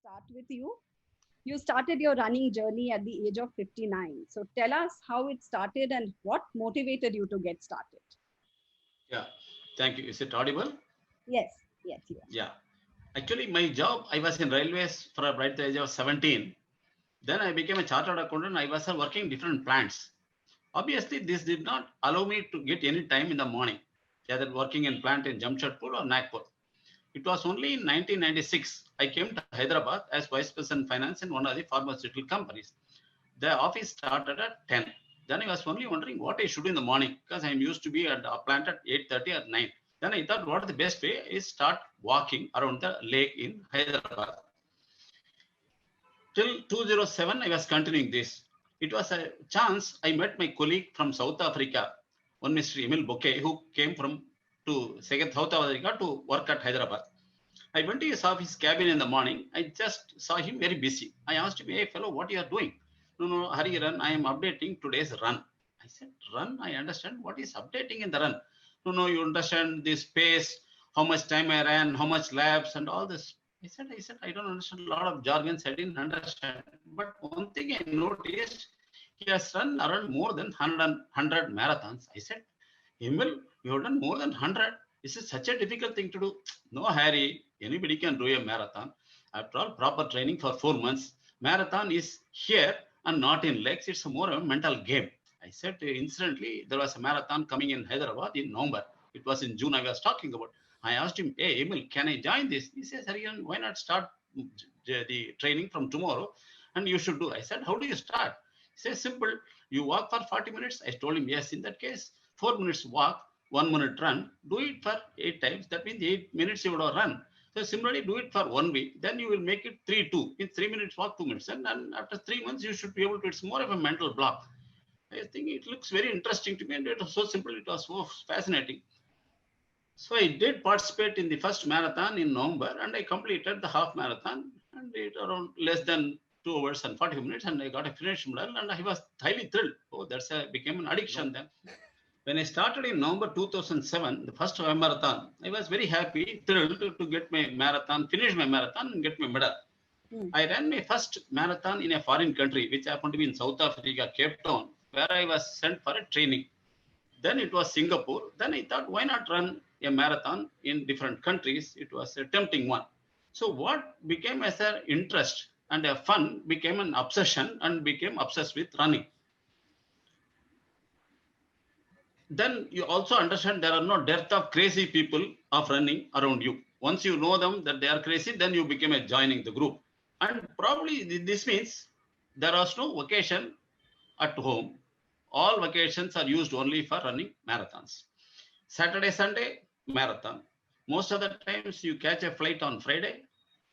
start with you. You started your running journey at the age of 59. So tell us how it started and what motivated you to get started. Yeah, thank you. Is it audible? Yes, yes, you are. Yeah. Actually, my job, I was in railways for right the age of 17. Then I became a chartered accountant. I was working different plants. Obviously, this did not allow me to get any time in the morning, either working in plant in Jamshedpur or Nagpur. It was only in 1996 I came to Hyderabad as Vice President Finance in one of the pharmaceutical companies. The office started at 10. Then I was only wondering what I should do in the morning because I'm used to be at a plant at 8:30 or 9. Then I thought what the best way is start walking around the lake in Hyderabad. Till 2007, I was continuing this. It was a chance I met my colleague from South Africa, one Mr. Emil Bouquet, who came from to South Africa to work at Hyderabad. I went to his office cabin in the morning. I just saw him very busy. I asked him, "Hey, fellow, what you are doing?" No, Hariharan, I am updating today's run. I said, "Run? I understand. What is updating in the run?" No, you understand this pace, how much time I ran, how much laps, and all this. I said, I don't understand a lot of jargons. I didn't understand. But one thing I noticed, he has run around more than 100 marathons. I said, Emil, you have done more than 100. This is such a difficult thing to do. No, Harry, anybody can do a marathon. After all, proper training for 4 months. Marathon is here and not in legs. It's more of a mental game. I said, incidentally, there was a marathon coming in Hyderabad in November. It was in June I was talking about. I asked him, "Hey, Emil, can I join this?" He says, "Hariharan, why not start the training from tomorrow? And you should do." I said, "How do you start?" He says, "Simple. You walk for 40 minutes. I told him, "Yes, in that case, 4 minutes walk, 1 minute run. Do it for 8 times. That means 8 minutes you would have run. So similarly, do it for 1 week. Then you will make it 3-2. In 3 minutes walk, 2 minutes. And then after 3 months, you should be able to. It's more of a mental block." I think it looks very interesting to me, and it was so simple. It was so fascinating. So I did participate in the first marathon in November, and I completed the half marathon, and it around less than 2 hours and 40 minutes, and I got a finish medal, and I was highly thrilled. Oh, became an addiction then. When I started in November 2007, the first marathon, I was very happy, thrilled to get my marathon, finish my marathon, and get my medal. I ran my first marathon in a foreign country, which happened to be in South Africa, Cape Town, where I was sent for a training. Then it was Singapore. Then I thought, why not run a marathon in different countries? It was a tempting one. So what became as an interest and a fun became an obsession and became obsessed with running. Then you also understand there are no dearth of crazy people of running around you. Once you know them that they are crazy, then you become a joining the group. And probably this means there was no vacation at home. All vacations are used only for running marathons. Saturday, Sunday, marathon. Most of the times you catch a flight on Friday,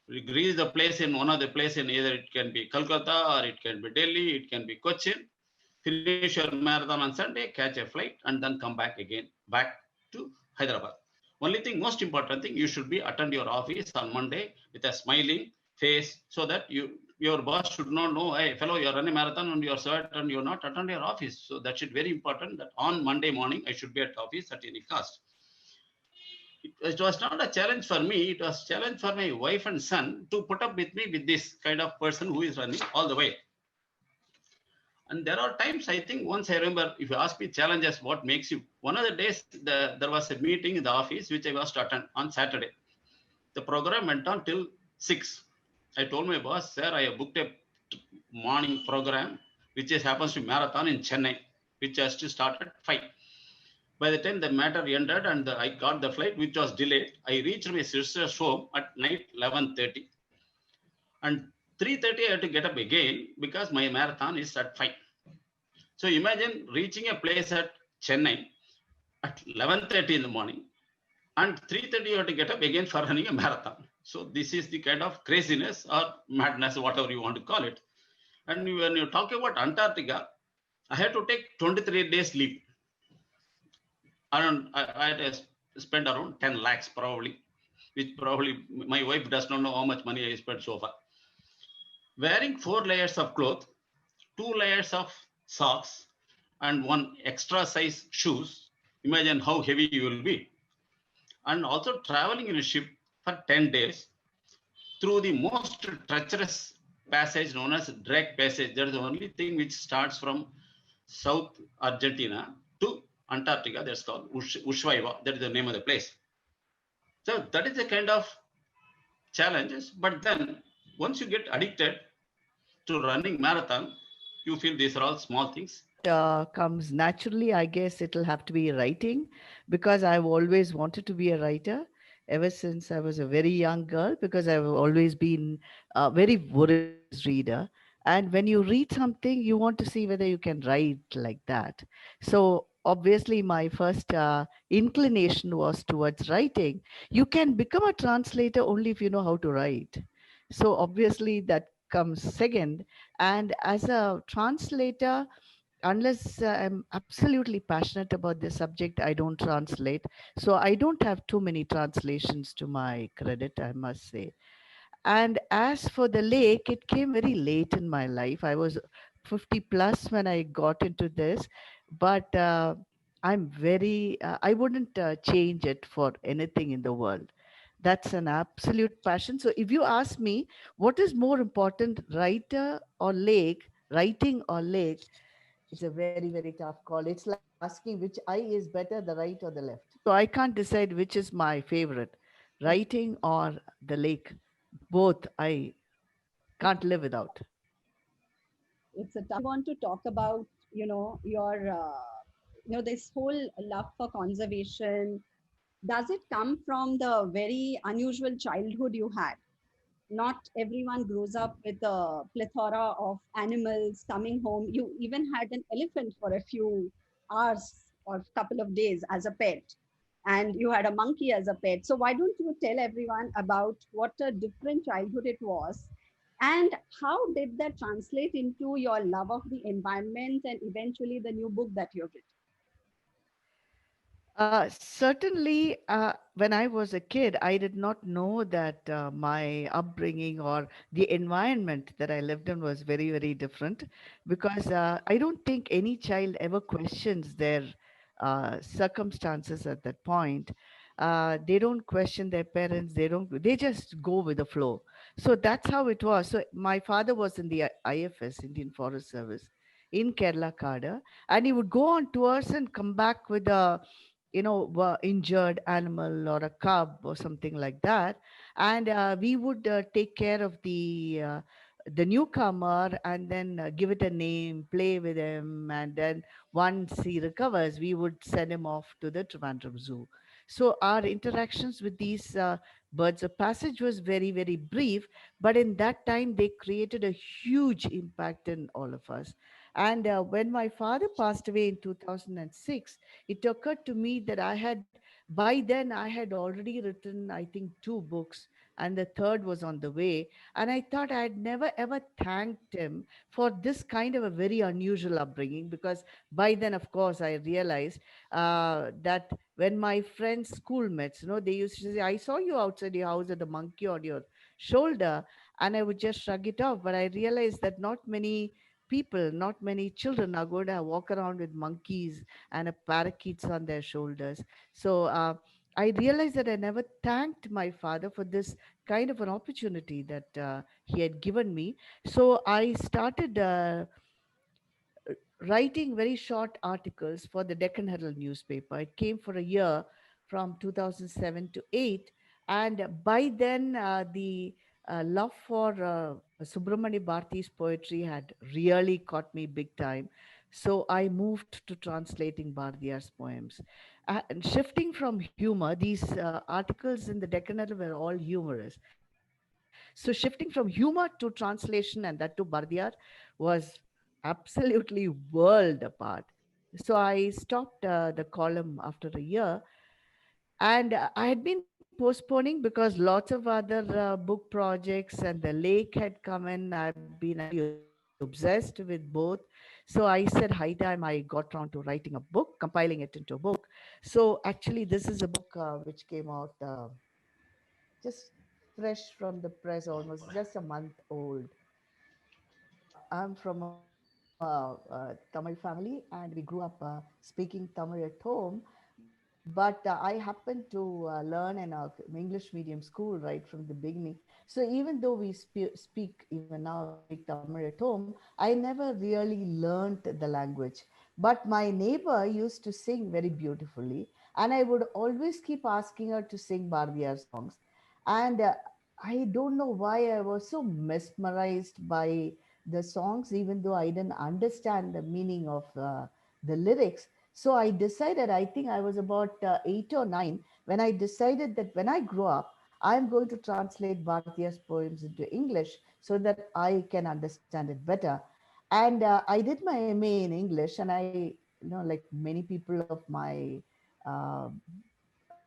you reach the place in one of the place in either it can be Kolkata or it can be Delhi, it can be Cochin. Finish your marathon on Sunday, catch a flight, and then come back again, back to Hyderabad. Only thing, most important thing, you should be attend your office on Monday with a smiling face so that your boss should not know, "Hey, fellow, you're running a marathon and you're sweat and you're not attend your office." So that should very important that on Monday morning, I should be at office at any cost. It was not a challenge for me. It was a challenge for my wife and son to put up with me with this kind of person who is running all the way. And there are times, I think, once I remember, if you ask me challenges, what makes you, one of the days, there was a meeting in the office, which I was to attend on Saturday. The program went on till 6. I told my boss, "Sir, I have booked a morning program, which happens to be marathon in Chennai, which has to start at 5. By the time the matter ended and I got the flight, which was delayed, I reached my sister's home at night 11:30. And 3:30 I had to get up again because my marathon is at 5. So imagine reaching a place at Chennai at 11:30 in the morning and 3:30 you have to get up again for running a marathon. So this is the kind of craziness or madness, whatever you want to call it. And when you talk about Antarctica, I had to take 23 days leave. Around, I had to spend around 10 lakhs probably, which probably my wife does not know how much money I spent so far. Wearing 4 layers of clothes, 2 layers of socks, and 1 extra size shoes. Imagine how heavy you will be. And also traveling in a ship for 10 days. through the most treacherous passage known as Drake Passage. That is the only thing which starts from South Argentina to Antarctica. That's called Ushuaia. That is the name of the place. So that is the kind of challenges. But then once you get addicted to running marathon, you feel these are all small things. Comes naturally, I guess it'll have to be writing because I've always wanted to be a writer ever since I was a very young girl because I've always been a very voracious reader. And when you read something, you want to see whether you can write like that. So obviously, my first inclination was towards writing. You can become a translator only if you know how to write. So obviously, that comes second. And as a translator, unless I'm absolutely passionate about the subject, I don't translate. So I don't have too many translations to my credit, I must say. And as for the lake, it came very late in my life. I was 50 plus when I got into this, but I wouldn't change it for anything in the world. That's an absolute passion. So if you ask me, what is more important, writing or lake, it's a very, very tough call. It's like asking which eye is better, the right or the left. So I can't decide which is my favorite, writing or the lake. Both I can't live without. It's a tough. Want to talk about, your, this whole love for conservation. Does it come from the very unusual childhood you had? Not everyone grows up with a plethora of animals coming home. You even had an elephant for a few hours or a couple of days as a pet, and you had a monkey as a pet. So, why don't you tell everyone about what a different childhood it was, and how did that translate into your love of the environment and eventually the new book that you've written? Certainly, when I was a kid, I did not know that my upbringing or the environment that I lived in was very, very different because I don't think any child ever questions their circumstances at that point. They don't question their parents. They just go with the flow. So that's how it was. So my father was in the IFS, Indian Forest Service, in Kerala Kada, and he would go on tours and come back with a injured animal or a cub or something like that, and we would take care of the newcomer and then give it a name, play with him, and then once he recovers, we would send him off to the Trivandrum Zoo. So our interactions with these birds of passage was very, very brief, but in that time they created a huge impact in all of us. And when my father passed away in 2006, it occurred to me that by then I had already written, I think, two books, and the third was on the way. And I thought I had never ever thanked him for this kind of a very unusual upbringing, because by then, of course, I realized that when my friends, schoolmates, they used to say, I saw you outside your house with a monkey on your shoulder, and I would just shrug it off. But I realized that not many children are going to walk around with monkeys and a parakeets on their shoulders. So I realized that I never thanked my father for this kind of an opportunity that he had given me. So I started writing very short articles for the Deccan Herald newspaper. It came for a year from 2007 to 8. And by then, the love for Subramani Bharati's poetry had really caught me big time. So I moved to translating Bharatiya's poems. And shifting from humor, these articles in the Deccan Herald were all humorous. So shifting from humor to translation, and that to Bharatiya, was absolutely world apart. So I stopped the column after a year, and I had been postponing because lots of other book projects and the lake had come in. I've been absolutely obsessed with both. So I said, high time I got around to writing a book, compiling it into a book. So actually, this is a book which came out just fresh from the press, almost just a month old. I'm from a Tamil family, and we grew up speaking Tamil at home. but I happened to learn in a English medium school right from the beginning. So even though we speak, even now we speak Tamil at home, I never really learned the language. But my neighbor used to sing very beautifully, and I would always keep asking her to sing Bardiyar songs. And I don't know why I was so mesmerized by the songs, even though I didn't understand the meaning of the lyrics. So I decided, I think I was about 8 or 9, when I decided that when I grow up, I'm going to translate Bharatiya's poems into English so that I can understand it better. And I did my MA in English, and like many people of my, uh,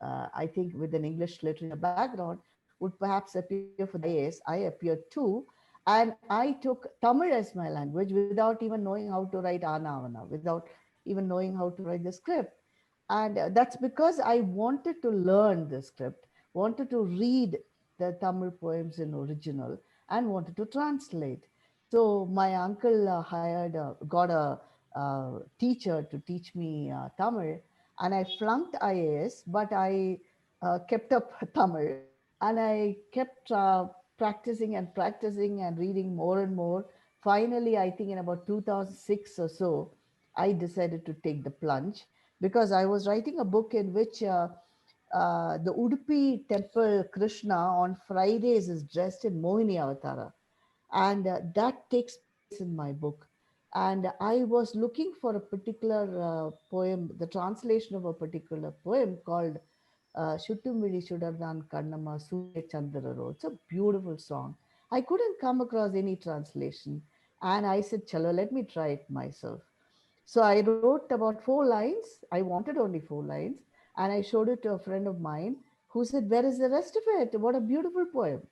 I think with an English literature background, would perhaps appear for the IAS. I appeared too. And I took Tamil as my language without even knowing how to write Anavana, without even knowing how to write the script. And that's because I wanted to learn the script, wanted to read the Tamil poems in original, and wanted to translate. So my uncle got a teacher to teach me Tamil, and I flunked IAS, but I kept up Tamil, and I kept practicing and practicing and reading more and more. Finally, I think in about 2006 or so, I decided to take the plunge because I was writing a book in which the Udupi temple Krishna on Fridays is dressed in Mohini Avatara, and that takes place in my book. And I was looking for a particular poem, the translation of a particular poem called Shuttumvili Shudardan Kannamma Surya Chandraro. It's a beautiful song. I couldn't come across any translation, and I said, "Chalo, let me try it myself." So I wrote about 4 lines. I wanted only 4 lines, and I showed it to a friend of mine who said, "Where is the rest of it? What a beautiful poem."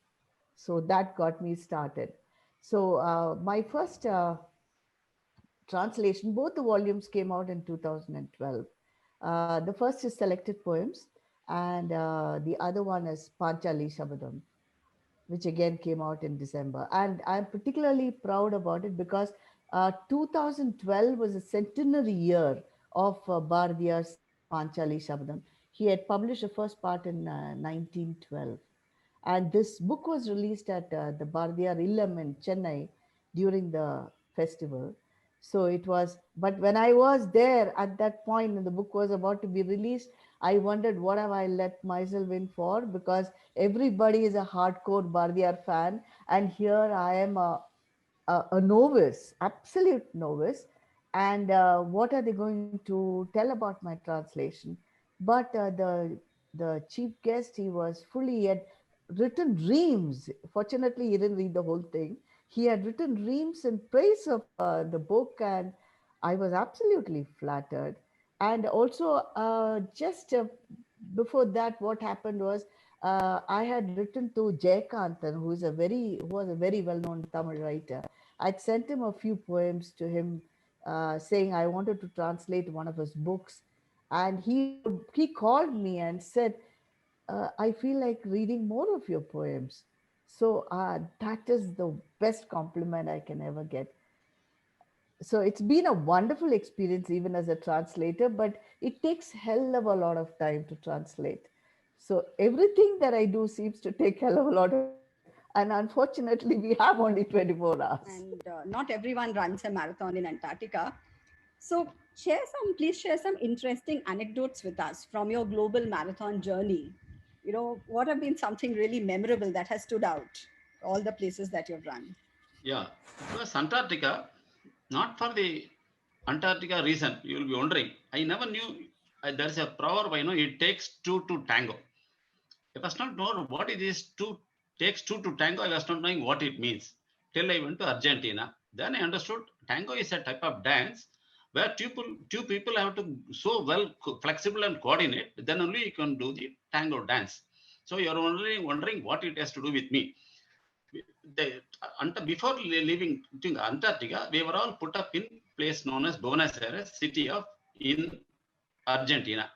So that got me started. So my first translation, both the volumes came out in 2012. The first is Selected Poems, and the other one is Panchali Shabadam, which again came out in December. And I'm particularly proud about it because 2012 was a centenary year of Bhardiyar's Panchali Shabdam. He had published the first part in 1912. And this book was released at the Bhardiyar Illam in Chennai during the festival. So it was, but when I was there at that point and the book was about to be released, I wondered what have I let myself in for, because everybody is a hardcore Bardiyar fan, and here I am a novice, absolute novice. And what are they going to tell about my translation? But the chief guest, he had written reams. Fortunately, he didn't read the whole thing. He had written reams in praise of the book, and I was absolutely flattered. And also, just before that, what happened was I had written to Jayakantan, who was a very well-known Tamil writer. I'd sent him a few poems to him, saying I wanted to translate one of his books, and he called me and said, "I feel like reading more of your poems." So that is the best compliment I can ever get. So it's been a wonderful experience even as a translator, but it takes hell of a lot of time to translate. So everything that I do seems to take hell of a lot of time, and unfortunately we have only 24 hours. And not everyone runs a marathon in Antarctica. So please share some interesting anecdotes with us from your global marathon journey. What have been something really memorable that has stood out, all the places that you've run? Yeah, it was Antarctica, not for the Antarctica reason. You will be wondering. I never knew. There's a proverb I know. It takes two to tango. I was not know what it is. Two takes two to tango. I was not knowing what it means till I went to Argentina. Then I understood tango is a type of dance where two people have to so well flexible and coordinate. Then only you can do the tango dance. So you're only wondering what it has to do with me. Before leaving to Antarctica, we were all put up in place known as Buenos Aires, city of in Argentina.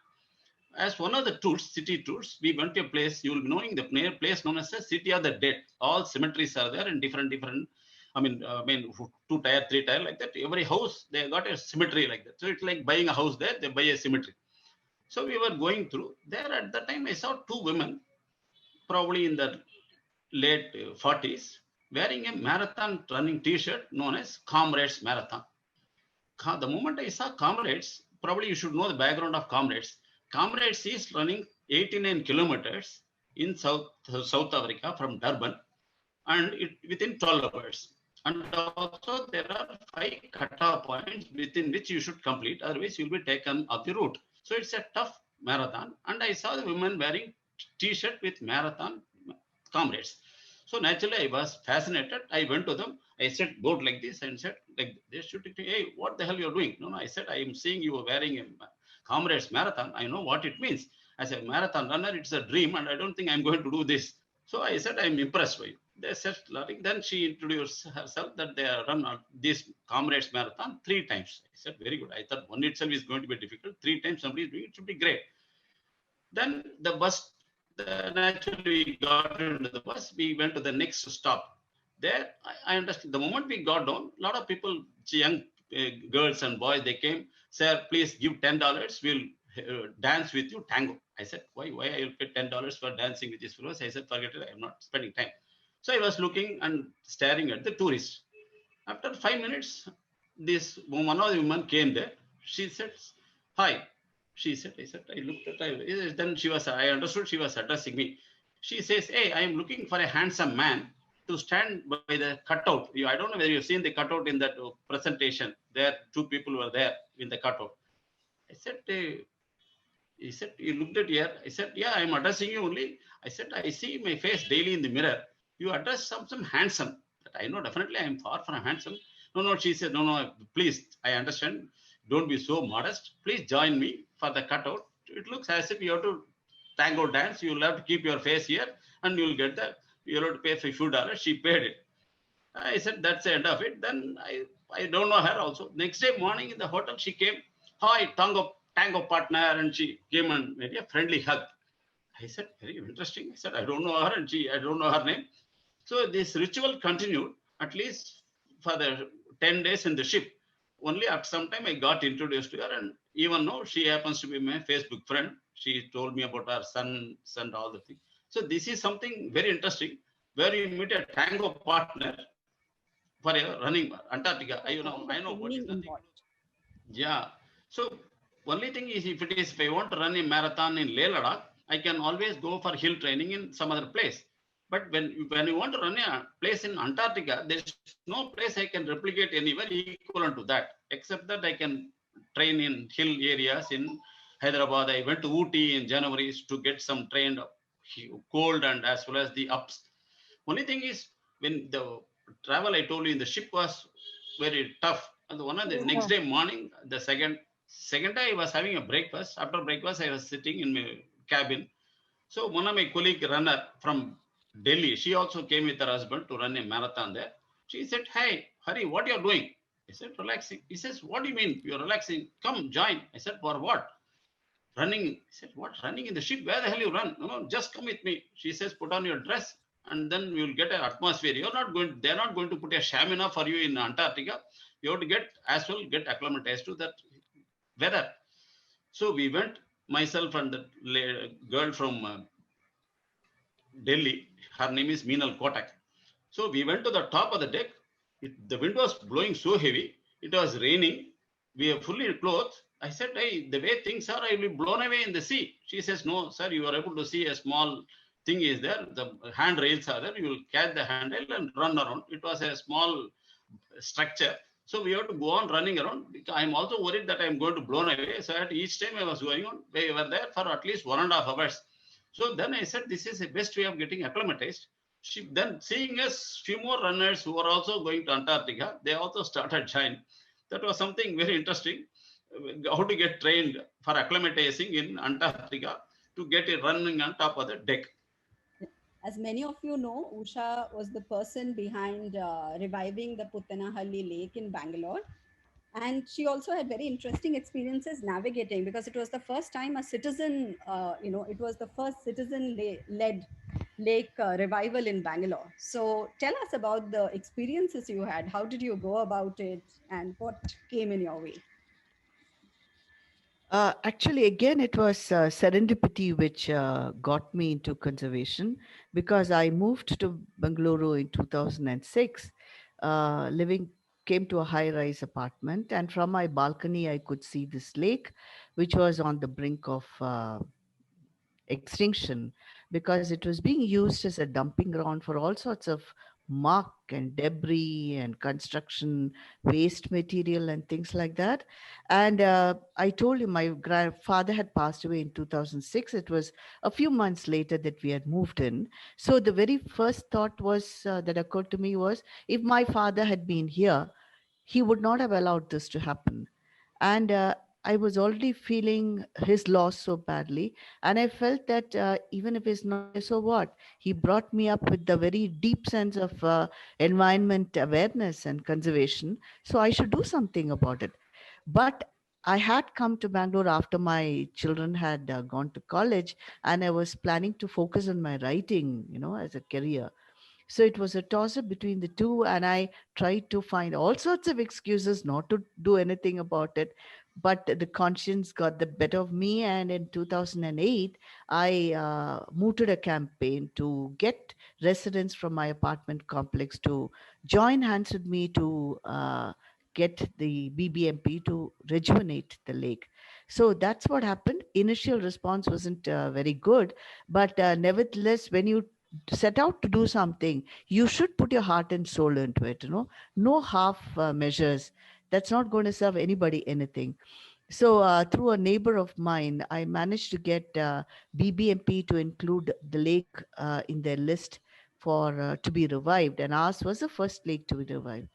As one of the tours, city tours, we went to a place, you will be knowing the place known as the City of the Dead. All cemeteries are there in different, two tier, three tier, like that. Every house, they got a cemetery like that. So it's like buying a house there, they buy a cemetery. So we were going through there. At the time, I saw two women, probably in the late 40s, wearing a marathon running t-shirt known as Comrades Marathon. The moment I saw Comrades, probably you should know the background of Comrades. Comrades is running 89 kilometers in South Africa from Durban, and it within 12 hours. And also there are 5 cutoff points within which you should complete, otherwise you'll be taken off the route. So it's a tough marathon. And I saw the women wearing t-shirt with marathon Comrades. So naturally I was fascinated. I went to them. I said, go like this, and said, like they should, hey, what the hell you're doing? No, I said, I am seeing you are wearing a Comrades marathon. I know what it means. As a marathon runner, it's a dream, and I don't think I'm going to do this. So I said, I'm impressed by you. They said, then she introduced herself that they run this Comrades marathon 3 times. I said, very good. I thought one itself is going to be difficult. 3 times somebody is doing it, should be great. Then the bus, naturally we got into the bus. We went to the next stop. There, I understood. The moment we got down, a lot of people, young girls and boys, they came. Sir, please give $10. We'll dance with you tango. I said, why I will pay $10 for dancing with these fellows? I said, forget it. I'm not spending time. So I was looking and staring at the tourists. After 5 minutes, this one of the women came there. She said, hi. She said, I looked at her. Then I understood she was addressing me. She says, hey, I am looking for a handsome man to stand by the cutout. I don't know whether you've seen the cutout in that presentation. There, 2 people were there in the cutout. I said, he said, you looked at here. I said, yeah, I'm addressing you only. I said, I see my face daily in the mirror. You address some handsome. But I know definitely I'm far from handsome. No, she said, no, please, I understand. Don't be so modest. Please join me for the cutout. It looks as if you have to tango dance. You'll have to keep your face here and you'll get that. You'll have to pay a few dollars. She paid it. I said, that's the end of it. Then I don't know her also. Next day morning in the hotel, she came. Hi, tango partner. And she came and made a friendly hug. I said, very interesting. I said, I don't know her, and I don't know her name. So this ritual continued at least for the 10 days in the ship. Only after some time I got introduced to her, and even now she happens to be my Facebook friend. She told me about her son and all the things. So this is something very interesting, where you meet a tango partner for a running Antarctica. I know what is the thing. Yeah. So only thing is, if I want to run a marathon in Leh Ladakh, I can always go for hill training in some other place. But when you want to run a place in Antarctica, there's no place I can replicate anywhere equivalent to that, except that I can train in hill areas in Hyderabad. I went to Ooty in January to get some trained cold and as well as the ups. Only thing is, when the travel I told you in the ship was very tough. And one of the next day morning, the second day I was having a breakfast. After breakfast, I was sitting in my cabin. So one of my colleague runner from Delhi, she also came with her husband to run a marathon there. She said, hey, Hari, what you're doing? I said, relaxing. He says, what do you mean you're relaxing? Come, join. I said, for what? Running. He said, what? Running in the ship? Where the hell you run? No, just come with me. She says, put on your dress and then you'll get an atmosphere. They're not going to put a shamina for you in Antarctica. You have to get acclimatized to that weather. So we went, myself and the girl from Delhi. Her name is Meenal Kotak. So we went to the top of the deck. The wind was blowing so heavy. It was raining. We were fully clothed. I said, hey, the way things are, I will be blown away in the sea. She says, no, sir, you are able to see a small thing is there. The handrails are there. You will catch the handrail and run around. It was a small structure. So we have to go on running around. I'm also worried that I'm going to blown away. So at each time I was going on, we were there for at least 1.5 hours. So then I said, this is the best way of getting acclimatized. Then seeing us, few more runners who are also going to Antarctica, they also started joining. That was something very interesting. How to get trained for acclimatizing in Antarctica to get it running on top of the deck. As many of you know, Usha was the person behind reviving the Puttanahalli Lake in Bangalore. And she also had very interesting experiences navigating, because it was the first time a citizen, it was the first citizen-led lake revival in Bangalore. So tell us about the experiences you had. How did you go about it and what came in your way? Actually, again, it was serendipity which got me into conservation because I moved to Bengaluru in 2006, living came to a high-rise apartment, and from my balcony I could see this lake, which was on the brink of extinction because it was being used as a dumping ground for all sorts of muck and debris and construction waste material and things like that. And I told you my grandfather had passed away in 2006. It was a few months later that we had moved in. So the very first thought was that occurred to me was, if my father had been here, he would not have allowed this to happen. And I was already feeling his loss so badly. And I felt that even if he's not here, so what? He brought me up with the very deep sense of environment awareness and conservation. So I should do something about it. But I had come to Bangalore after my children had gone to college, and I was planning to focus on my writing, as a career. So it was a toss up between the two, and I tried to find all sorts of excuses not to do anything about it. But the conscience got the better of me, and in 2008, I mooted a campaign to get residents from my apartment complex to join hands with me to get the BBMP to rejuvenate the lake. So that's what happened. Initial response wasn't very good, but nevertheless, when you set out to do something, you should put your heart and soul into it. No half measures. That's not going to serve anybody anything. So through a neighbor of mine, I managed to get BBMP to include the lake in their list for to be revived, and ours was the first lake to be revived.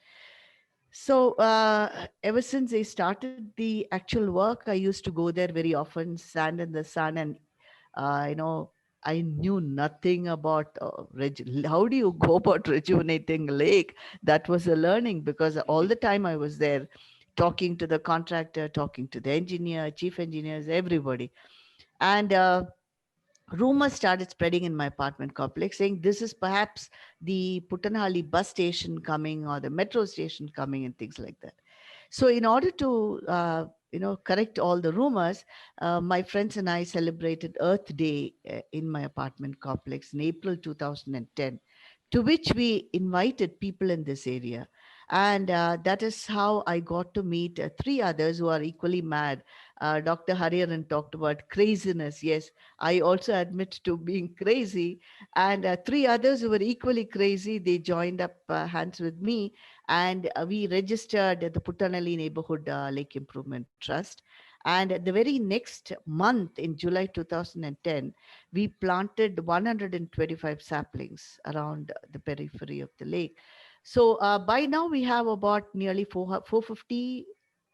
So ever since I started the actual work, I used to go there very often, stand in the sun, and uh, you know, I knew nothing about how do you go about rejuvenating a lake. That was a learning because all the time I was there, talking to the contractor, talking to the engineer, chief engineers, everybody, and rumors started spreading in my apartment complex saying this is perhaps the Puttanhalli bus station coming or the metro station coming and things like that. So, in order to correct all the rumors, my friends and I celebrated Earth Day in my apartment complex in April 2010, to which we invited people in this area. And that is how I got to meet three others who are equally mad. Dr. Hariharan talked about craziness. Yes, I also admit to being crazy. And three others who were equally crazy, they joined up hands with me, and we registered at the Puttanalli Neighborhood Lake Improvement Trust. And the very next month in July 2010, we planted 125 saplings around the periphery of the lake. So by now we have about nearly 450,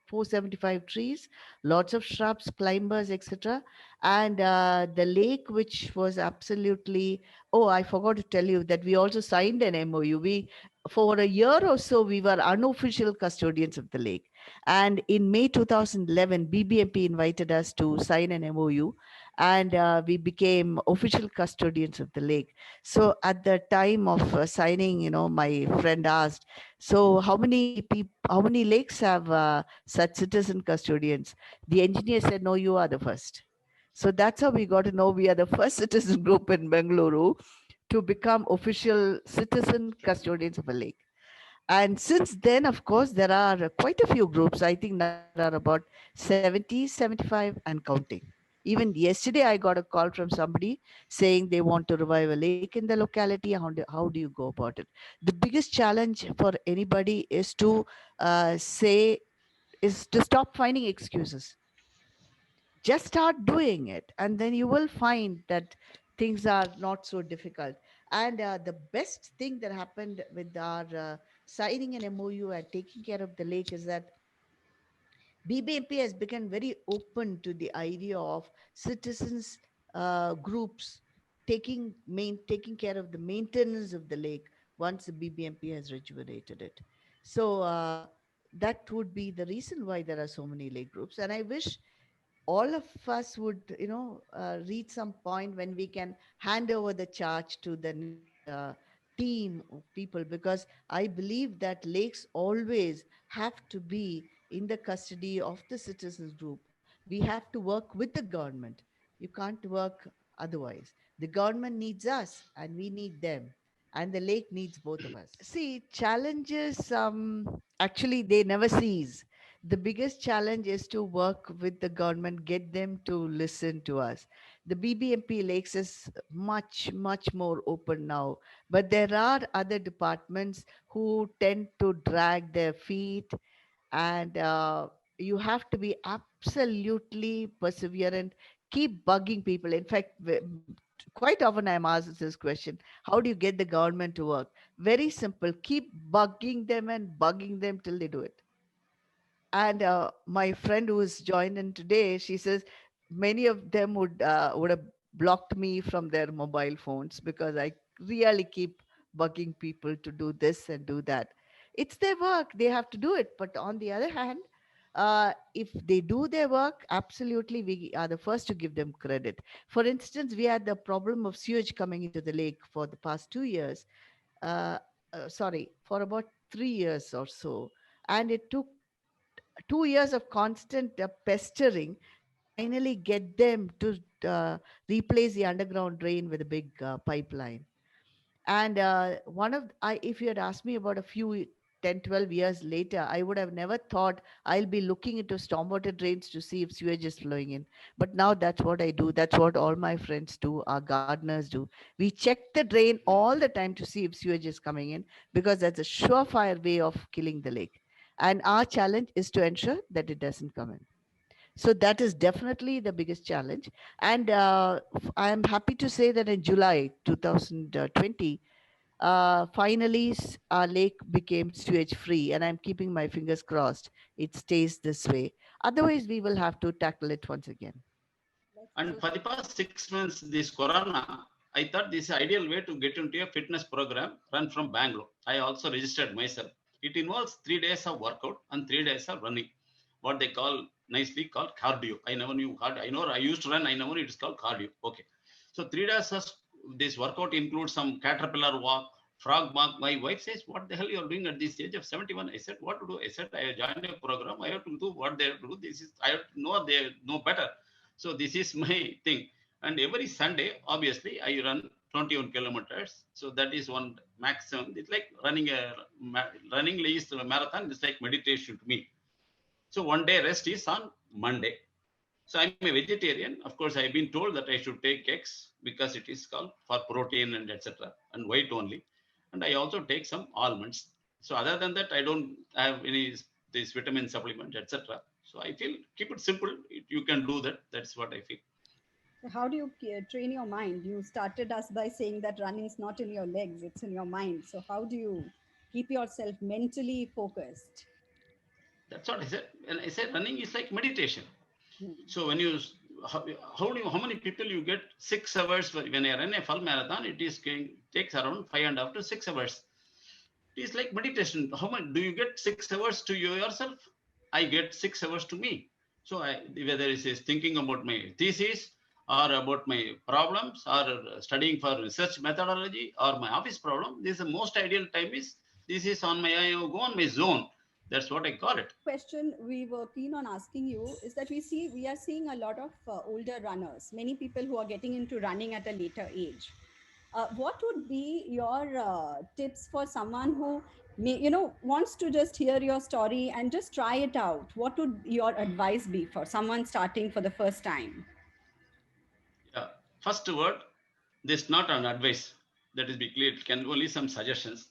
475 trees, lots of shrubs, climbers, etc. And the lake, which was absolutely, oh, I forgot to tell you that we also signed an MOU. For a year or so, we were unofficial custodians of the lake. And in May 2011, BBMP invited us to sign an MOU, and we became official custodians of the lake. So at the time of signing, my friend asked, so how many lakes have such citizen custodians? The engineer said, no, you are the first. So that's how we got to know we are the first citizen group in Bengaluru to become official citizen custodians of a lake. And since then, of course, there are quite a few groups. I think now there are about 70, 75 and counting. Even yesterday, I got a call from somebody saying they want to revive a lake in the locality. How do you go about it? The biggest challenge for anybody is to stop finding excuses. Just start doing it, and then you will find that things are not so difficult. And the best thing that happened with our signing an MOU and taking care of the lake is that BBMP has become very open to the idea of citizens groups taking care of the maintenance of the lake once the BBMP has rejuvenated it. So that would be the reason why there are so many lake groups. And I wish all of us would, reach some point when we can hand over the charge to the next team of people, because I believe that lakes always have to be in the custody of the citizens group, We have to work with the government. You can't work otherwise. The government needs us and we need them. And the lake needs both of us. See, challenges actually they never cease. The biggest challenge is to work with the government, get them to listen to us. The BBMP lakes is much, much more open now, but there are other departments who tend to drag their feet, and you have to be absolutely perseverant, keep bugging people. In fact, quite often I'm asked this question: how do you get the government to work? Very simple: keep bugging them and bugging them till they do it. And my friend who is joined in today, she says many of them would have blocked me from their mobile phones because I really keep bugging people to do this and do that. It's their work; they have to do it. But on the other hand, if they do their work, absolutely, we are the first to give them credit. For instance, we had the problem of sewage coming into the lake for the past 2 years. Uh, sorry, for about 3 years or so, and it took 2 years of constant pestering to finally get them to replace the underground drain with a big pipeline. And if you had asked me about a few 10, 12 years later, I would have never thought I'll be looking into stormwater drains to see if sewage is flowing in. But now that's what I do. That's what all my friends do, our gardeners do. We check the drain all the time to see if sewage is coming in, because that's a surefire way of killing the lake. And our challenge is to ensure that it doesn't come in. So that is definitely the biggest challenge. And I am happy to say that in July 2020, finally our lake became sewage free, and I'm keeping my fingers crossed it stays this way. Otherwise, we will have to tackle it once again. And for the past 6 months, this Corona, I thought this is ideal way to get into a fitness program run from Bangalore. I also registered myself. It involves 3 days of workout and 3 days of running, what they call nicely called cardio. I never knew cardio. I know I used to run. I never knew it is called cardio. Okay, so 3 days of this workout includes some caterpillar walk, frog walk. My wife says, "What the hell you are doing at this age of 71?" I said, "What to do?" I said, "I joined a program. I have to do what they have to do. This is I have to know they know better." So this is my thing. And every Sunday, obviously, I run 21 kilometers. So that is one maximum. It's like running is a marathon. It's like meditation to me. So one day rest is on Monday. So I'm a vegetarian. Of course, I've been told that I should take eggs because it is called for protein and etc. and white only. And I also take some almonds. So other than that, I don't have any this vitamin supplement, etc. So I feel keep it simple. You can do that. That's what I feel. So how do you train your mind? You started us by saying that running is not in your legs, it's in your mind. So how do you keep yourself mentally focused? That's what I said. And I said running is like meditation. Hmm. So when you how many people you get 6 hours when I run a full marathon, it is takes around 5.5 to 6 hours. It is like meditation. How much do you get 6 hours to yourself? I get 6 hours to me. So whether it is thinking about my thesis or about my problems or studying for research methodology or my office problem, this is the most ideal time is this is on my I go on my zone. That's what I call it. Question we were keen on asking you is that we are seeing a lot of older runners, many people who are getting into running at a later age. What would be your tips for someone who wants to just hear your story and just try it out? What would your advice be for someone starting for the first time? Yeah. First word, this is not an advice. That is be clear. It can only some suggestions.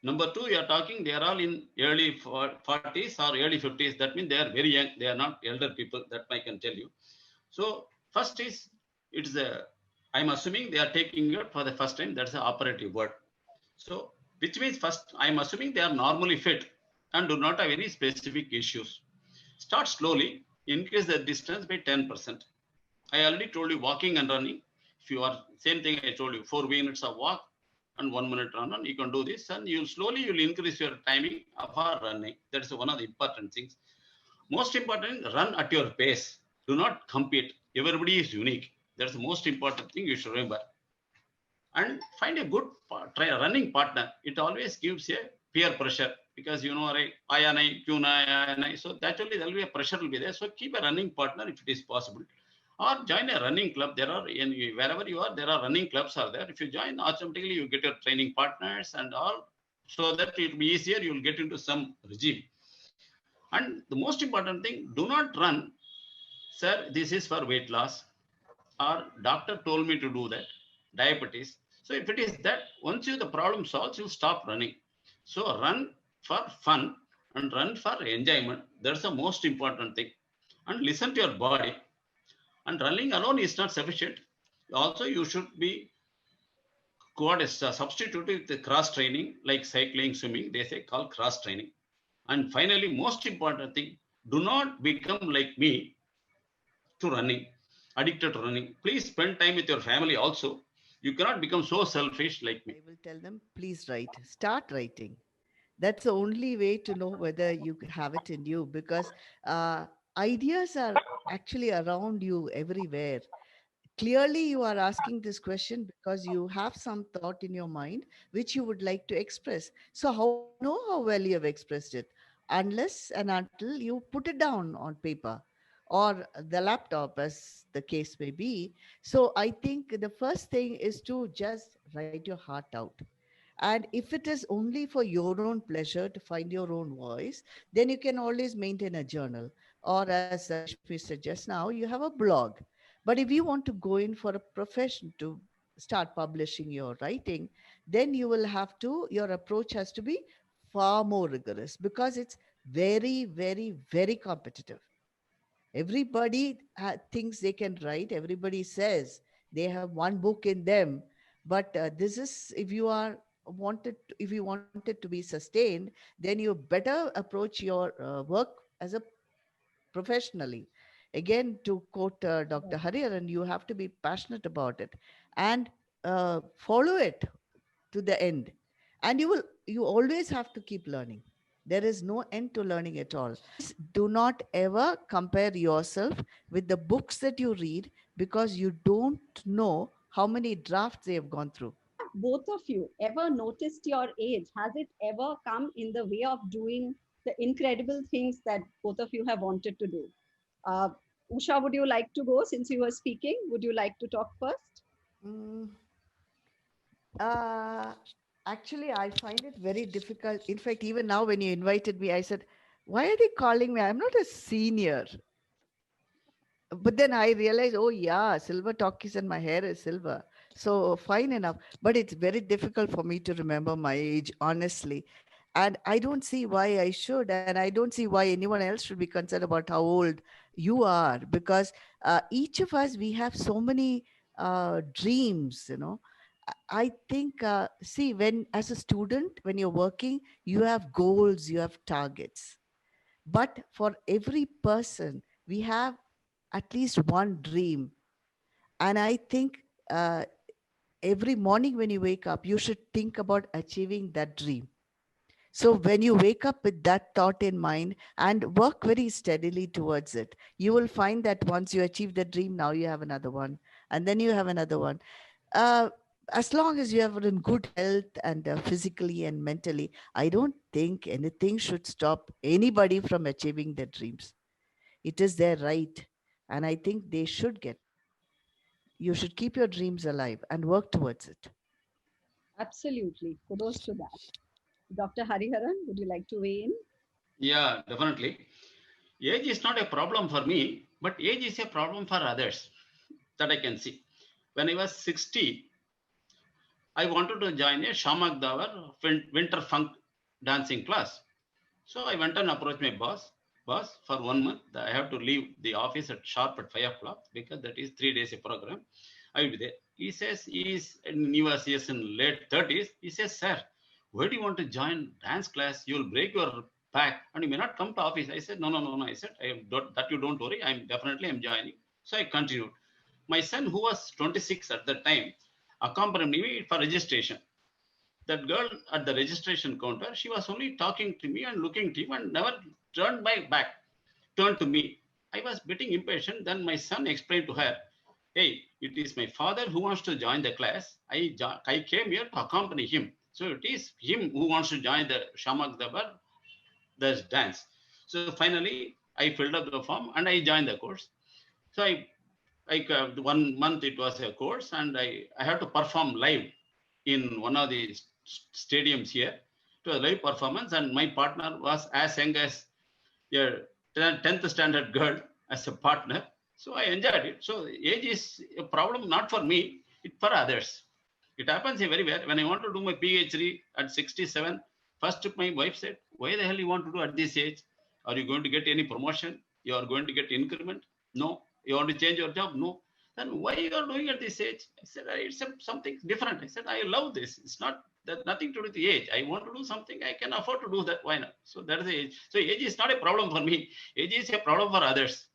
Number two, you are talking, they are all in early 40s or early 50s. That means they are very young. They are not elder people. That I can tell you. So first is, it's a, I'm assuming they are taking it for the first time. That's the operative word. So which means first, I'm assuming they are normally fit and do not have any specific issues. Start slowly, increase the distance by 10%. I already told you walking and running. If you are, same thing I told you, 4 minutes of walk and 1 minute run, and you can do this, and you slowly you'll increase your timing of our running. That's one of the important things. Most important, run at your pace. Do not compete. Everybody is unique. That's the most important thing you should remember. And find a good running partner. It always gives a peer pressure, because you know, right, I and I, Q and I. So naturally there will be a pressure will be there. So keep a running partner if it is possible, or join a running club. There are wherever you are, there are running clubs are there. If you join, automatically you get your training partners and all, so that it will be easier. You will get into some regime. And the most important thing, do not run, sir. This is for weight loss, or doctor told me to do that, diabetes. So if it is that, once you the problem solves, you stop running. So run for fun and run for enjoyment. That's the most important thing. And listen to your body. And running alone is not sufficient. Also, you should be substituted with the cross training, like cycling, swimming. They say called cross training. And finally, most important thing, do not become like me to running, addicted to running. Please spend time with your family also. You cannot become so selfish like me. I will tell them, please write, start writing. That's the only way to know whether you have it in you, because uh, ideas are actually around you everywhere. Clearly, you are asking this question because you have some thought in your mind which you would like to express. So, how will you know how well you have expressed it? Unless and until you put it down on paper or the laptop, as the case may be. So, I think the first thing is to just write your heart out. And if it is only for your own pleasure to find your own voice, then you can always maintain a journal. Or, as Rashmi suggests now, you have a blog. But if you want to go in for a profession to start publishing your writing, then you will have to, your approach has to be far more rigorous because it's very, very, very competitive. Everybody thinks they can write. Everybody says they have one book in them. But this is, if you are if you want it to be sustained, then you better approach your work as a professionally. Again, to quote Dr. Hariharan, you have to be passionate about it and follow it to the end. And you always have to keep learning. There is no end to learning at all. Please do not ever compare yourself with the books that you read, because you don't know how many drafts they have gone through. Both of you ever noticed your age? Has it ever come in the way of doing the incredible things that both of you have wanted to do? Uh, Usha, would you like to go since you were speaking? Would you like to talk first? Mm, uh, Actually, I find it very difficult. In fact, even now when you invited me, I said, why are they calling me? I'm not a senior. But then I realized, oh yeah, silver talkies and my hair is silver. So fine enough. But it's very difficult for me to remember my age, honestly. And I don't see why I should. And I don't see why anyone else should be concerned about how old you are. Because each of us, we have so many dreams, you know. I think, see, when as a student, when you're working, you have goals, you have targets. But for every person, we have at least one dream. And I think every morning when you wake up, you should think about achieving that dream. So when you wake up with that thought in mind and work very steadily towards it, you will find that once you achieve the dream, now you have another one, and then you have another one. Uh, as long as you have in good health and physically and mentally, I don't think anything should stop anybody from achieving their dreams. It is their right. And I think they should get it. You should keep your dreams alive and work towards it. Absolutely. Kudos to that. Dr. Hariharan, would you like to weigh in? Yeah, definitely. Age is not a problem for me, but age is a problem for others, that I can see. When I was 60, I wanted to join a Shamak Davar winter funk dancing class. So I went and approached my boss. Boss, for 1 month, I have to leave the office at sharp at 5 o'clock, because that is 3 days a program. I will be there. He says he was in late 30s. He says, sir, why do you want to join dance class? You will break your back and you may not come to office. I said, no. I said, that you don't worry. I'm joining. So I continued. My son, who was 26 at that time, accompanied me for registration. That girl at the registration counter, she was only talking to me and looking to him and never turned my back, turned to me. I was getting impatient. Then my son explained to her, hey, it is my father who wants to join the class. I came here to accompany him. So it is him who wants to join the Shamak Dabar, the dance. So finally, I filled up the form and I joined the course. So I 1 month it was a course, and I had to perform live in one of the stadiums here to a live performance, and my partner was as young as a 10th standard girl as a partner. So I enjoyed it. So age is a problem not for me, it for others. It happens everywhere. When I want to do my PhD at 67, first my wife said, "Why the hell you want to do at this age? Are you going to get any promotion? You are going to get increment? No. You want to change your job? No. Then why you are doing at this age?" I said, "It's something different." I said, "I love this. It's not that nothing to do with the age. I want to do something. I can afford to do that. Why not?" So that is the age. So age is not a problem for me. Age is a problem for others.